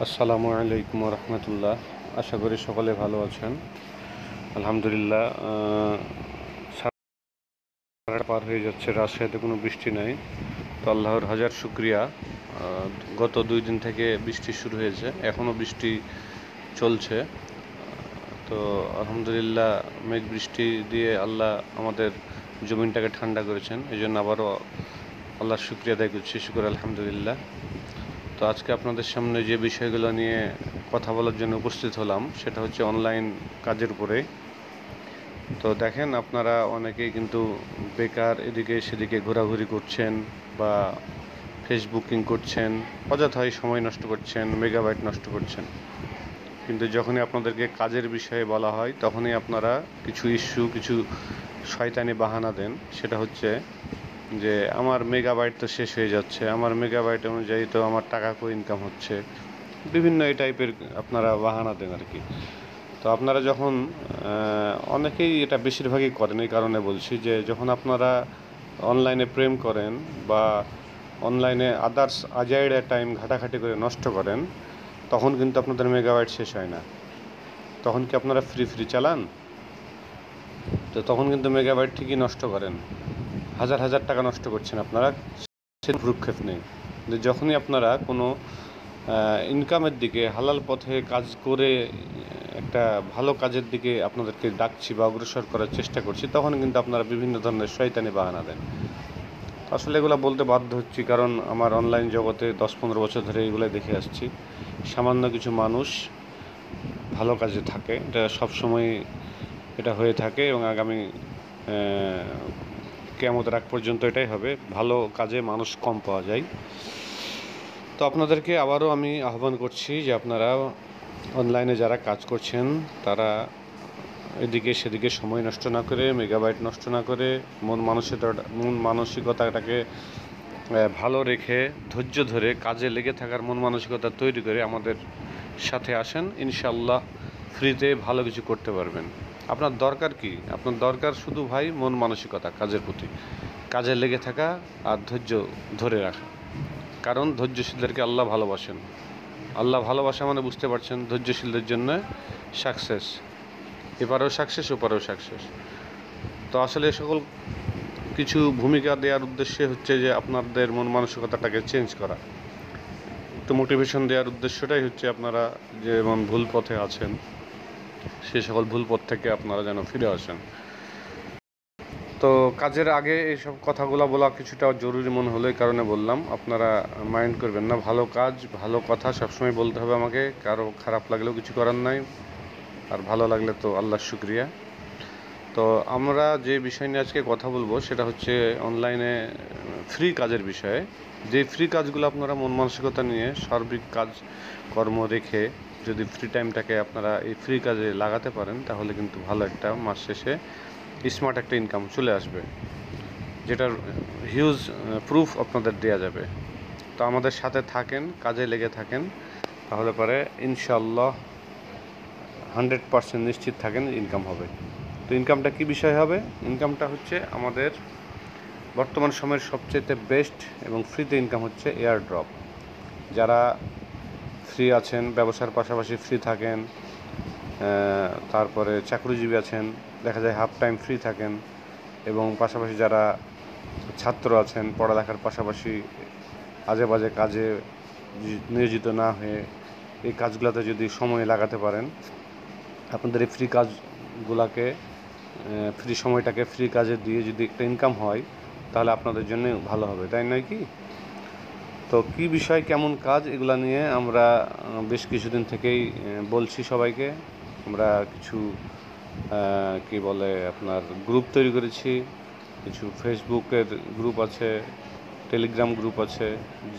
আসসালামু আলাইকুম রহমতুল্লাহ। আশা করি সকলে ভালো আছেন। আলহামদুলিল্লাহ। সারা পার হয়ে যাচ্ছে, রাজশাহীতে কোনো বৃষ্টি নাই, তো আল্লাহর হাজার শুক্রিয়া। গত 2 দিন থেকে বৃষ্টি শুরু হয়েছে, এখনও বৃষ্টি চলছে। তো আলহামদুলিল্লাহ, মেঘ বৃষ্টি দিয়ে আল্লাহ আমাদের জমিনটাকে ঠান্ডা করেছেন, এই জন্য আবারও আল্লাহর শুক্রিয়া আদায় করছি, শুকর আলহামদুলিল্লাহ। তো আজকে আপনাদের সামনে যে বিষয়গুলো নিয়ে কথা বলার জন্য উপস্থিত হলাম সেটা হচ্ছে অনলাইন কাজের উপরে। তো দেখেন, আপনারা অনেকেই কিন্তু বেকার এদিকে সেদিকে ঘোরাঘুরি করছেন বা ফেসবুকিং করছেন, অযথাই সময় নষ্ট করছেন, মেগাবাইট নষ্ট করছেন। কিন্তু যখনই আপনাদেরকে কাজের বিষয়ে বলা হয় তখনই আপনারা কিছু শয়তানি বাহানা দেন। সেটা হচ্ছে যে আমার মেগাবাইট তো শেষ হয়ে যাচ্ছে, আমার মেগাবাইট অনুযায়ী তো আমার টাকা কো ইনকাম হচ্ছে, বিভিন্ন এই টাইপের আপনারা বাহানা দেন আর কি। তো আপনারা যখন অনেকেই এটা বেশিরভাগই করেন, এই কারণে বলছি যে যখন আপনারা অনলাইনে প্রেম করেন বা অনলাইনে আদার্স আজাইড়া টাইম ঘাটাঘাটি করে নষ্ট করেন, তখন কিন্তু আপনাদের মেগাবাইট শেষ হয় না। তখন কি আপনারা ফ্রি চালান? তো তখন কিন্তু মেগাবাইট ঠিকই নষ্ট করেন, হাজার হাজার টাকা নষ্ট করছেন আপনারা, সে ভ্রুক্ষেপ নেই। কিন্তু যখনই আপনারা কোনো ইনকামের দিকে হালাল পথে কাজ করে একটা ভালো কাজের দিকে আপনাদেরকে ডাকছি বা অগ্রসর করার চেষ্টা করছি, তখন কিন্তু আপনারা বিভিন্ন ধরনের শয়তানি বাহানা দেন। আসলে এগুলো বলতে বাধ্য হচ্ছি, কারণ আমার অনলাইন জগতে 10-15 বছর ধরে এগুলো দেখে আসছি। সামান্য কিছু মানুষ ভালো কাজে থাকে, এটা সবসময় এটা হয়ে থাকে এবং আগামী কিয়ামতের আগ পর্যন্ত এটাই হবে, ভালো কাজে মানুষ কম পাওয়া যায়। তো আপনাদেরকে আবারও আমি আহ্বান করছি যে আপনারা অনলাইনে যারা কাজ করছেন তারা এদিকে সেদিকে সময় নষ্ট না করে, মেগাবাইট নষ্ট না করে, মন মানসিকতাটাকে ভালো রেখে ধৈর্য ধরে কাজে লেগে থাকার মন মানসিকতা তৈরি করে আমাদের সাথে আসেন। ইনশাআল্লাহ ফ্রিতে ভালো কিছু করতে পারবেন। আপনার দরকার কি? আপনার দরকার শুধু ভাই মন মানসিকতা, কাজের প্রতি কাজে লেগে থাকা আর ধৈর্য ধরে রাখা। কারণ ধৈর্যশীলদেরকে আল্লাহ ভালোবাসেন। আল্লাহ ভালোবাসা মানে বুঝতে পারছেন, ধৈর্যশীলদের জন্য সাকসেস, এপারেও সাকসেস ওপারেও সাকসেস। তো আসলে সকল কিছু ভূমিকা দেওয়ার উদ্দেশ্যে হচ্ছে যে আপনাদের মন মানসিকতাটাকে চেঞ্জ করা, একটু মোটিভেশন দেওয়ার উদ্দেশ্যটাই হচ্ছে আপনারা যেমন ভুল পথে আছেন সে সকল ভুল পথ থেকে আপনারা যেন ফিরে আসেন। তো কাজের আগে এইসব কথাগুলো বলা কিছুটা জরুরি মনে হলো, এই কারণে বললাম। আপনারা মাইন্ড করবেন না, ভালো কাজ ভালো কথা সবসময় বলতে হবে আমাকে, কারো খারাপ লাগলেও কিছু করার নাই, আর ভালো লাগলে তো আল্লাহর শুকরিয়া। তো আমরা যে বিষয় নিয়ে আজকে কথা বলবো সেটা হচ্ছে অনলাইনে ফ্রি কাজের বিষয়ে। যে ফ্রি কাজগুলো আপনারা মন মানসিকতা নিয়ে সার্বিক কাজ কর্ম রেখে যদি ফ্রি টাইমটাকে আপনারা এই ফ্রি কাজে লাগাতে পারেন, তাহলে কিন্তু ভালো একটা মাস শেষে স্মার্ট একটা ইনকাম চলে আসবে, যেটার হিউজ প্রুফ আপনাদের দেওয়া যাবে। তো আমাদের সাথে থাকেন, কাজে লেগে থাকেন, তাহলে পরে ইনশাআল্লাহ 100% নিশ্চিত থাকেন ইনকাম হবে। তো ইনকামটা কী বিষয় হবে? ইনকামটা হচ্ছে আমাদের বর্তমান সময়ের সবচেয়ে বেস্ট এবং ফ্রিতে ইনকাম হচ্ছে এয়ার ড্রপ। যারা ফ্রি আছেন, ব্যবসার পাশাপাশি ফ্রি থাকেন, তারপরে চাকরিজীবী আছেন, দেখা যায় হাফ টাইম ফ্রি থাকেন, এবং পাশাপাশি যারা ছাত্র আছেন, পড়ালেখার পাশাপাশি আজে বাজে কাজে নিয়োজিত না হয়ে এই কাজগুলোতে যদি সময় লাগাতে পারেন, আপনাদের এই ফ্রি কাজগুলোকে ফ্রি সময়টাকে ফ্রি কাজে দিয়ে যদি একটা ইনকাম হয়, তাহলে আপনাদের জন্য ভালো হবে, তাই নয় কি? তো কী বিষয়, কেমন কাজ, এগুলো নিয়ে আমরা বেশ কিছুদিন থেকেই বলছি সবাইকে। আমরা কিছু কি বলে আপনার গ্রুপ তৈরি করেছি, কিছু ফেসবুকের গ্রুপ আছে, টেলিগ্রাম গ্রুপ আছে,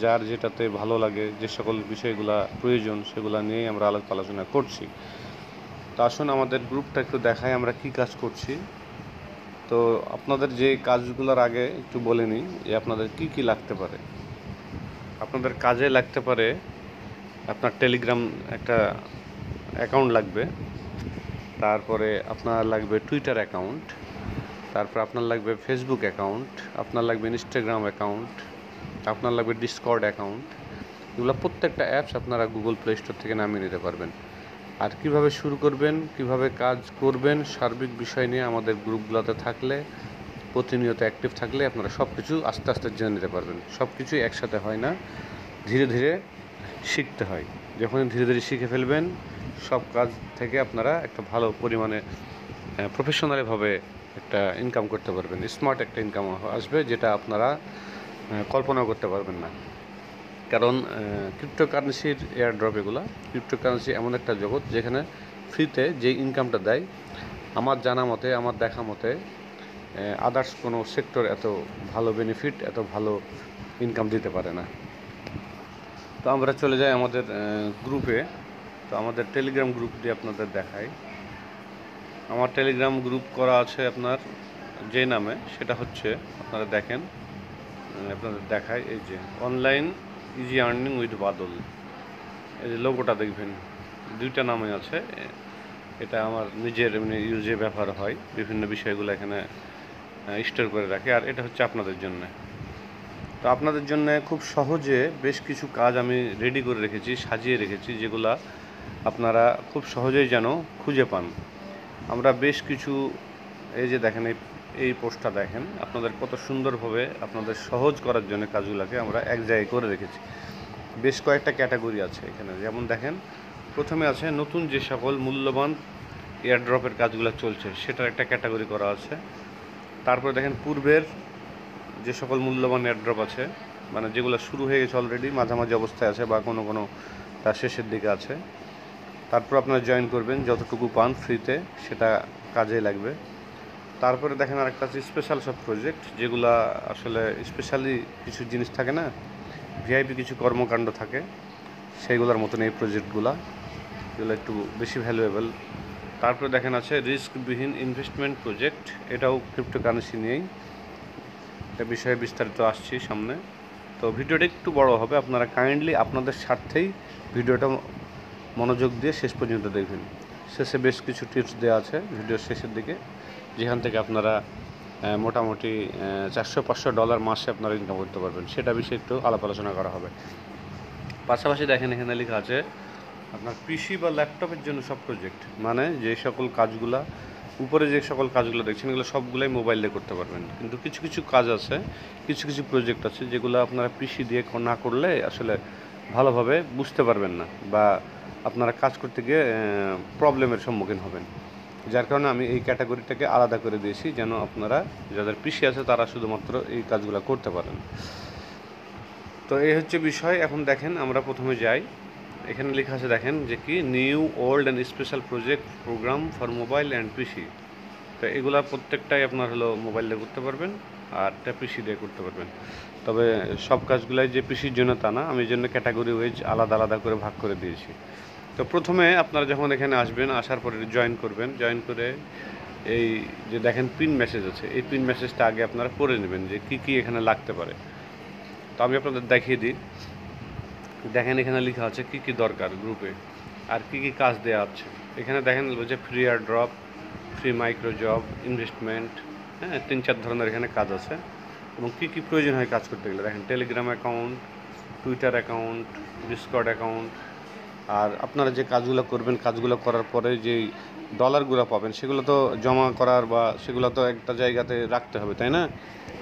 যার যেটাতে ভালো লাগে, যে সকল বিষয়গুলো প্রয়োজন সেগুলো নিয়েই আমরা আলোচনা করছি। তো আসুন আমাদের গ্রুপটা একটু দেখাই আমরা কি কাজ করছি। তো আপনাদের যে কাজগুলোর আগে একটু বলে নিই যে আপনাদের কি কি লাগতে পারে। আপনাদের কাজে লাগতে পারে আপনার টেলিগ্রাম একটা অ্যাকাউন্ট লাগবে, তারপরে আপনার লাগবে টুইটার অ্যাকাউন্ট, তারপর আপনার লাগবে ফেসবুক অ্যাকাউন্ট, আপনার লাগবে ইনস্টাগ্রাম অ্যাকাউন্ট, আপনার লাগবে ডিসকর্ড অ্যাকাউন্ট, এগুলো প্রত্যেকটা অ্যাপস আপনারা গুগল প্লে স্টোর থেকে নামিয়ে নিতে পারবেন। আর কিভাবে শুরু করবেন, কিভাবে কাজ করবেন, সার্বিক বিষয় নিয়ে আমাদের গ্রুপগুলোতে থাকলে, প্রতিনিয়ত অ্যাক্টিভ থাকলে আপনারা সব কিছু আস্তে আস্তে জেনে নিতে পারবেন। সব কিছুই একসাথে হয় না, ধীরে ধীরে শিখতে হয়। যখন ধীরে ধীরে শিখে ফেলবেন, সব কাজ থেকে আপনারা একটা ভালো পরিমাণে প্রফেশনালিভাবে একটা ইনকাম করতে পারবেন। স্মার্ট একটা ইনকাম আসবে, যেটা আপনারা কল্পনাও করতে পারবেন না। কারণ ক্রিপ্টোকারেন্সির এয়ারড্রপ, এগুলো ক্রিপ্টোকারেন্সি এমন একটা জগৎ যেখানে ফ্রিতে যে ইনকামটা দেয়, আমার জানা মতে, আমার দেখা মতে আদার্স কোনো সেক্টর এত ভালো বেনিফিট, এত ভালো ইনকাম দিতে পারে না। তো আমরা চলে যাই আমাদের গ্রুপে। তো আমাদের টেলিগ্রাম গ্রুপ দিয়ে আপনাদের দেখাই। আমার টেলিগ্রাম গ্রুপ করা আছে আপনার যে নামে, সেটা হচ্ছে আপনারা দেখেন, আপনাদের দেখায়, এই যে অনলাইন ইজি আর্নিং উইথ বাদল, এই যে লোগোটা দেখবেন, দুইটা নামে আছে। এটা আমার নিজের ইউজে ব্যবহার হয়, বিভিন্ন বিষয়গুলো এখানে স্টোর করে রাখি। আর এটা হচ্ছে আপনাদের জন্য। তো আপনাদের জন্য খুব সহজে বেশ কিছু কাজ আমি রেডি করে রেখেছি, সাজিয়ে রেখেছি, যেগুলা আপনারা খুব সহজেই যেন খুঁজে পান। আমরা বেশ কিছু, এই যে দেখেন, এই পোস্টটা দেখেন, আপনাদের কত সুন্দরভাবে আপনাদের সহজ করার জন্য কাজগুলোকে আমরা এক জায়গায় করে রেখেছি। বেশ কয়েকটা ক্যাটাগরি আছে এখানে। যেমন দেখেন, প্রথমে আছে নতুন যে সকল মূল্যবান এয়ারড্রপের কাজগুলো চলছে, সেটার একটা ক্যাটাগরি করা আছে। তারপরে দেখেন পূর্বের যে সকল মূল্যবান এয়ারড্রপ আছে, মানে যেগুলো শুরু হয়ে গেছে অলরেডি, মাঝামাঝি অবস্থায় আছে বা কোনো কোনো তার শেষের দিকে আছে। তারপর আপনারা জয়েন করবেন, যতটুকু পান ফ্রিতে সেটা কাজে লাগবে। তারপরে দেখেন আরেকটা আছে স্পেশাল সব প্রজেক্ট, যেগুলা আসলে স্পেশালি কিছু জিনিস থাকে না, ভিআইপি কিছু কর্মকাণ্ড থাকে, সেইগুলোর মতন এই প্রজেক্টগুলো, এগুলো একটু বেশি ভ্যালুয়েবল। তারপরে দেখেন আছে রিস্কবিহীন ইনভেস্টমেন্ট প্রজেক্ট, এটাও ক্রিপ্টোকারেন্সি নিয়েই, এটা বিষয়ে বিস্তারিত আসছি সামনে। তো ভিডিওটা একটু বড় হবে, আপনারা কাইন্ডলি আপনাদের স্বার্থেই ভিডিওটা মনোযোগ দিয়ে শেষ পর্যন্ত দেখবেন। শেষে বেশ কিছু টিপস দেওয়া আছে ভিডিওর শেষের দিকে, যেখান থেকে আপনারা মোটামুটি $400-500 মাসে আপনারা ইনকাম করতে পারবেন, সেটা বিষয়ে একটু আলাপ আলোচনা করা হবে। পাশাপাশি দেখেন এখানে লেখা আছে আপনার পিসি বা ল্যাপটপের জন্য সব প্রজেক্ট, মানে যে সকল কাজগুলা উপরে যে সকল কাজগুলো দেখছেন, এগুলো সবগুলোই মোবাইল দিয়ে করতে পারবেন। কিন্তু কিছু কিছু কাজ আছে, কিছু কিছু প্রজেক্ট আছে, যেগুলো আপনারা পিসি দিয়ে না করলে আসলে ভালোভাবে বুঝতে পারবেন না, বা আপনারা কাজ করতে গিয়ে প্রবলেমের সম্মুখীন হবেন। যার কারণে আমি এই ক্যাটাগরিটাকে আলাদা করে দিয়েছি, যেন আপনারা যাদের পিসি আছে তারা শুধুমাত্র এই কাজগুলো করতে পারেন। তো এই হচ্ছে বিষয়। এখন দেখেন আমরা প্রথমে যাই, এখানে লেখা আছে দেখেন যে কি new old and special project program for mobile and PC. তো এগুলা প্রত্যেকটাই আপনার হলো মোবাইল দিয়ে করতে পারবেন, আর একটা পিসি দিয়ে করতে পারবেন। তবে সব কাজগুলাই যে পিসির জন্য তা না, আমি এই জন্য ক্যাটাগরি ওয়াইজ আলাদা আলাদা করে ভাগ করে দিয়েছি। তো প্রথমে আপনারা যখন এখানে আসবেন, আসার পরে জয়েন করবেন, জয়েন করে এই যে দেখেন পিন মেসেজ আছে, এই পিন মেসেজটা আগে আপনারা পড়ে নেবেন যে কী কী এখানে লাগতে পারে। তো আমি আপনাদের দেখিয়ে দিই। দেখেন এখানে লেখা আছে কী কী দরকার গ্রুপে, আর কী কী কাজ দেওয়া আছে। এখানে দেখেন যে free air drop, free micro job, investment, হ্যাঁ 3-4 ধরনের এখানে কাজ আছে। এবং কী কী প্রয়োজন হয় কাজ করতে গেলে, দেখেন Telegram account, Twitter account, Discord account. আর আপনারা যে কাজগুলো করবেন, কাজগুলো করার পরে যেই ডলারগুলো পাবেন, সেগুলো তো জমা করার বা সেগুলো তো একটা জায়গাতে রাখতে হবে, তাই না?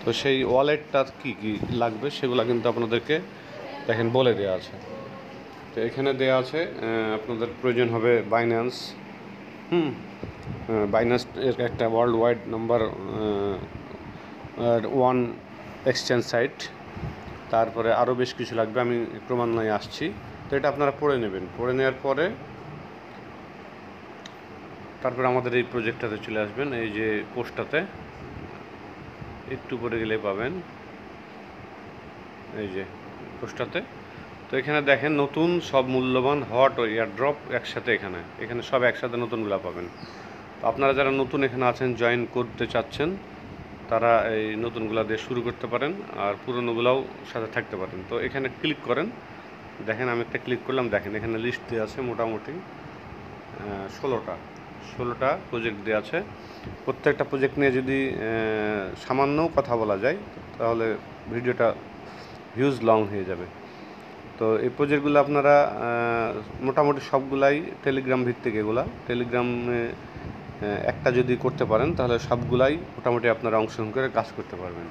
তো সেই ওয়ালেটটার কী কী লাগবে সেগুলো কিন্তু আপনাদেরকে দেখেন বলে দেওয়া আছে। তো এখানে দেওয়া আছে আপনাদের প্রয়োজন হবে বাইন্যান্স, বাইন্যান্স এর একটা world wide number 1 exchange site. তারপরে আরও বেশ কিছু লাগবে, আমি ক্রমান্বয়ে আসছি। তো এটা আপনারা পড়ে নেবেন, পড়ে নেওয়ার পরে তারপরে আমাদের এই প্রজেক্টটাতে চলে আসবেন। এই যে পোস্টটাতে একটু পরে গেলে পাবেন, এই যে পোস্টটাতে। তো এখানে দেখেন নতুন সব মূল্যবান হট ও এয়ারড্রপ একসাথে, এখানে সব একসাথে নতুনগুলো পাবেন। তো আপনারা যারা নতুন এখানে আছেন, জয়েন করতে চাচ্ছেন, তারা এই নতুনগুলো দিয়ে শুরু করতে পারেন, আর পুরনোগুলোও সাথে থাকতে পারেন। তো এখানে ক্লিক করেন, দেখেন আমি একটা ক্লিক করলাম, দেখেন এখানে লিস্ট দেওয়া আছে মোটামুটি 16টা প্রজেক্ট দেওয়া আছে। প্রত্যেকটা প্রজেক্ট নিয়ে যদি সামান্য কথা বলা যায়, তাহলে ভিডিওটা হিউজ লং হয়ে যাবে। তো এই প্রজেক্টগুলো আপনারা মোটামুটি সবগুলাই টেলিগ্রাম ভিত্তিক। এগুলা টেলিগ্রামে একটা যদি করতে পারেন তাহলে সবগুলাই মোটামুটি আপনারা অংশগ্রহণ করে কাজ করতে পারবেন।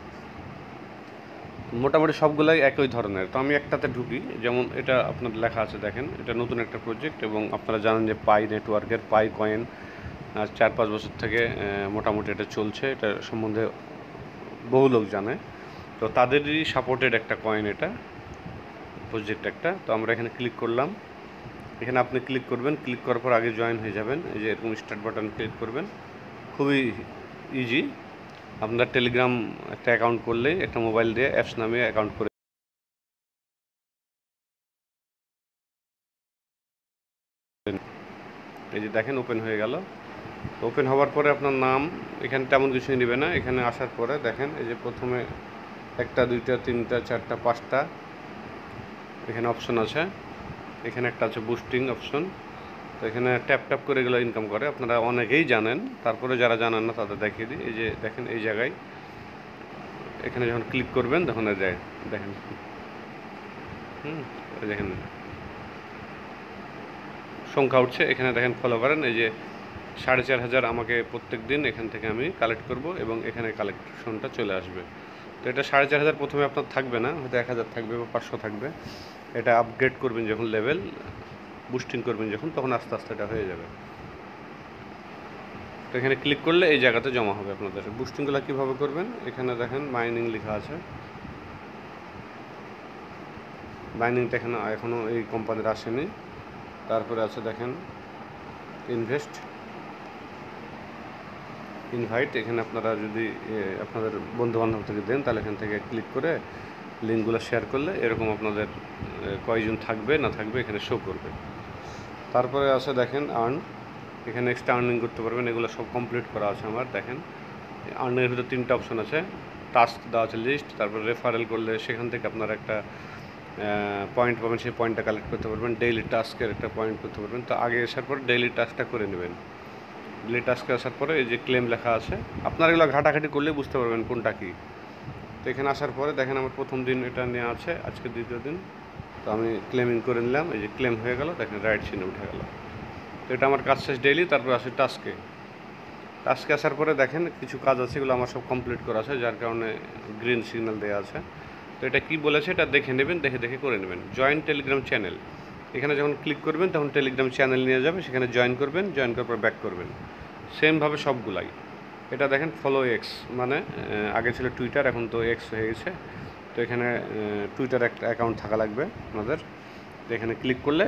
মোটামুটি সবগুলাই একই ধরনের। তো আমি একটাতে ঢুকি, যেমন এটা আপনার লেখা আছে দেখেন, এটা নতুন একটা প্রজেক্ট এবং আপনারা জানেন যে পাই নেটওয়ার্কের পাই কয়েন 4-5 বছর থেকে মোটামুটি এটা চলছে। এটা সম্বন্ধে বহু লোক জানে। তো তাদেরই সাপোর্টেড একটা কয়েন এটা, প্রজেক্ট একটা। তো আমরা এখানে ক্লিক করলাম, এখানে আপনি ক্লিক করবেন, ক্লিক করার পর আগে জয়েন হয়ে যাবেন। এই যে এরকম স্টার্ট বাটন ক্লিক করবেন, খুবই ইজি। আপনার টেলিগ্রাম একটা অ্যাকাউন্ট করলেই একটা মোবাইল দিয়ে অ্যাপস নামে অ্যাকাউন্ট করে এই যে দেখেন ওপেন হয়ে গেল। ওপেন হওয়ার পরে আপনার নাম এখানে তেমন কিছুই নেবে না। এখানে আসার পরে দেখেন এই যে প্রথমে 1, 2, 3, 4, 5টা এখানে অপশন আছে। এখানে একটা আছে বুস্টিং অপশন। তো এখানে ট্যাপ করে এগুলো ইনকাম করে, আপনারা অনেকেই জানেন। তারপরে যারা জানেন না তাদের দেখিয়ে দিই। এই যে দেখেন এই জায়গায় এখানে যখন ক্লিক করবেন তখন যায় দেখেন দেখেন সংখ্যা উঠছে। এখানে দেখেন ফলো করেন, এই যে 4,500 আমাকে প্রত্যেক দিন এখান থেকে আমি কালেক্ট করব এবং এখানে কালেকশনটা চলে আসবে। তো এটা 4,500 প্রথমে আপনার থাকবে না, হয়তো 1,000 থাকবে বা 500 থাকবে। এটা আপগ্রেড করবেন যখন লেভেল বুস্টিং করবেন যখন, তখন আস্তে আস্তে এটা হয়ে যাবে। তো এখানে ক্লিক করলে এই জায়গাতে জমা হবে আপনাদের। বুস্টিংগুলো কীভাবে করবেন, এখানে দেখেন মাইনিং লেখা আছে। মাইনিংটা এখনও এই কোম্পানির আসেনি। তারপরে আছে দেখেন ইনভাইট। এখানে আপনারা যদি আপনাদের বন্ধুবান্ধব থেকে দেন তাহলে এখান থেকে ক্লিক করে লিঙ্কগুলো শেয়ার করলে এরকম আপনাদের কয়জন থাকবে না থাকবে এখানে শো করবে। তারপরে আছে দেখেন আর্ন, এখানে এক্সট্রা আর্নিং করতে পারবেন। এগুলো সব কমপ্লিট করা আছে আমার। দেখেন আর্নের ভিতরে 3টা অপশন আছে, টাস্ক দেওয়া আছে লিস্ট, তারপর রেফারেল করলে সেখান থেকে আপনারা একটা পয়েন্ট পাবেন, সেই পয়েন্টটা কালেক্ট করতে পারবেন। ডেইলি টাস্কের একটা পয়েন্ট করতে পারবেন। তো আগে আসার পর ডেইলি টাস্কটা করে নেবেন। ডেইলি টাস্কে আসার পরে এই যে ক্লেম লেখা আছে, আপনারা এগুলো ঘাটাঘাটি করলে বুঝতে পারবেন কোনটা কী। তো এখানে আসার পরে দেখেন আমার প্রথম দিন এটা নেওয়া আছে, আজকে দ্বিতীয় দিন। তো আমি ক্লেমিং করে নিলাম, এই যে ক্লেম হয়ে গেল, দেখেন রাইট চিহ্নে উঠে গেল। তো এটা আমার কাজ শেষ ডেইলি। তারপর আসে টাস্কে আসার পরে দেখেন কিছু কাজ আছে, এগুলো আমার সব কমপ্লিট করা আছে, যার কারণে গ্রিন সিগন্যাল দেওয়া আছে। তো এটা কী বলেছে এটা দেখে নেবেন, দেখে করে নেবেন। জয়েন টেলিগ্রাম চ্যানেল, এখানে যখন ক্লিক করবেন তখন টেলিগ্রাম চ্যানেল নিয়ে যাবে, সেখানে জয়েন করবেন, জয়েন করার পর ব্যাক করবেন। সেমভাবে সবগুলাই। এটা দেখেন ফলো এক্স, মানে আগে ছিল টুইটার, এখন তো এক্স হয়ে গেছে। তো এখানে টুইটার একটা অ্যাকাউন্ট থাকা লাগবে আপনাদের। তো এখানে ক্লিক করলে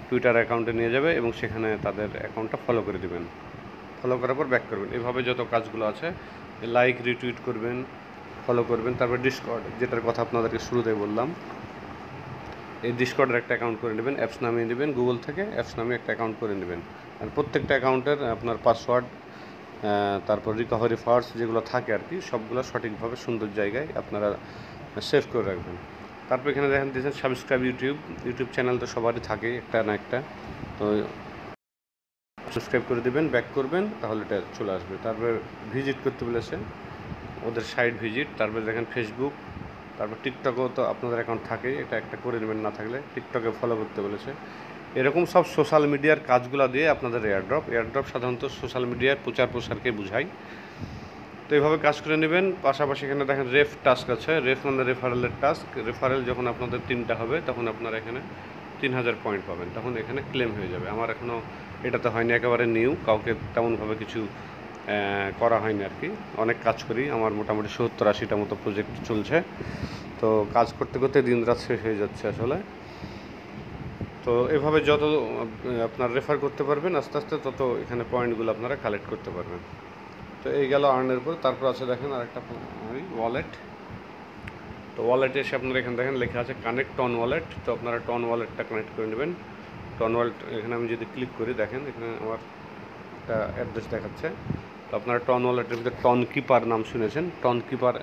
টুইটার অ্যাকাউন্টে নিয়ে যাবে এবং সেখানে তাদের অ্যাকাউন্টটা ফলো করে দেবেন। ফলো করার পর ব্যাক করবেন। এভাবে যত কাজগুলো আছে, লাইক রিটুইট করবেন, ফলো করবেন। তারপর ডিসকর্ড, যেটার কথা আপনাদেরকে শুরুতেই বললাম, এই ডিসকর্ডের একটা অ্যাকাউন্ট করে নেবেন, অ্যাপস নামিয়ে নেবেন গুগল থেকে, অ্যাপস নামে একটা অ্যাকাউন্ট করে নেবেন। আর প্রত্যেকটা অ্যাকাউন্টের আপনার পাসওয়ার্ড, তারপর রিকভারি ফার্স্ট যেগুলো থাকে আর কি, সবগুলো সঠিকভাবে সুন্দর জায়গায় আপনারা সেভ করে রাখবেন। তারপর এখানে দেখেন দিয়েছেন সাবস্ক্রাইব ইউটিউব চ্যানেল তো সবারই থাকে একটা না একটা। তো সাবস্ক্রাইব করে দেবেন, ব্যাক করবেন, তাহলে এটা চলে আসবে। তারপরে ভিজিট করতে বলেছে ওদের সাইট ভিজিট। তারপরে দেখেন ফেসবুক, তারপর টিকটকেও তো আপনাদের অ্যাকাউন্ট থাকেই, এটা একটা করে নেবেন না থাকলে। টিকটকে ফলো করতে বলেছে। এরকম সব সোশ্যাল মিডিয়ার কাজগুলো দিয়ে আপনাদের এয়ারড্রপ সাধারণত সোশ্যাল মিডিয়ার প্রসারকে বোঝায়। তো এইভাবে কাজ করে নেবেন। পাশাপাশি এখানে দেখেন রেফ টাস্ক আছে, রেফ মানে রেফারেলের টাস্ক। রেফারেল যখন আপনাদের 3টা হবে তখন আপনারা এখানে 3,000 পয়েন্ট পাবেন, তখন এখানে ক্লেম হয়ে যাবে। আমার এখনও এটাতে হয়নি, একেবারে নিউ, কাউকে তেমনভাবে কিছু করা হয়নি আর কি। অনেক কাজ করি, আমার মোটামুটি 70-80টা মতো প্রজেক্ট চলছে। তো কাজ করতে করতে দিন রাত শেষ হয়ে যাচ্ছে আসলে। তো এভাবে যত আপনার রেফার করতে পারবেন আস্তে আস্তে, তত এখানে পয়েন্টগুলো আপনারা কালেক্ট করতে পারবেন। তো এই গেল আর্নের পর। তারপর আছে দেখেন আরেকটা ওয়ালেট। তো ওয়ালেটে এসে আপনারা এখানে দেখেন লেখা আছে কানেক্ট টন ওয়ালেট। তো আপনারা টন ওয়ালেটটা কানেক্ট করে নেবেন। টন ওয়ালেট এখানে আমি যদি ক্লিক করি, দেখেন এখানে আমার একটা অ্যাড্রেস দেখাচ্ছে। তো আপনারা টন ওয়ালেটের ভিতরে টন কিপার নাম শুনেছেন, টন কিপার